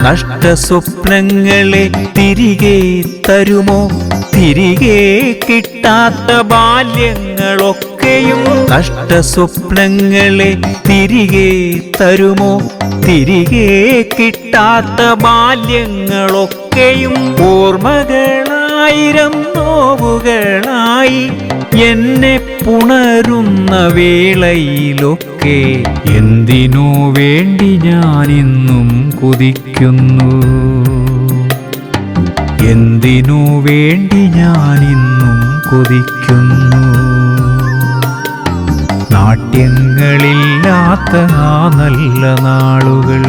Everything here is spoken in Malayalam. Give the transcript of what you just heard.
നഷ്ടസ്വപ്നങ്ങളെ തിരികെ തരുമോ? തിരികെ കിട്ടാത്ത ബാല്യങ്ങളൊക്കെയും നഷ്ടസ്വപ്നങ്ങളെ തിരികെ തരുമോ? തിരികെ കിട്ടാത്ത ബാല്യങ്ങളൊക്കെയും ഓർമ്മകളായിരം നോവുകളായി എന്നെ പുണരുന്ന വേളയിലൊക്കെ എന്തിനു വേണ്ടി ഞാനിന്നും കൊതിക്കുന്നു? എന്തിനു വേണ്ടി ഞാനിന്നും കൊതിക്കുന്നു? നാട്യങ്ങളില്ലാത്ത ആ നല്ല നാളുകൾ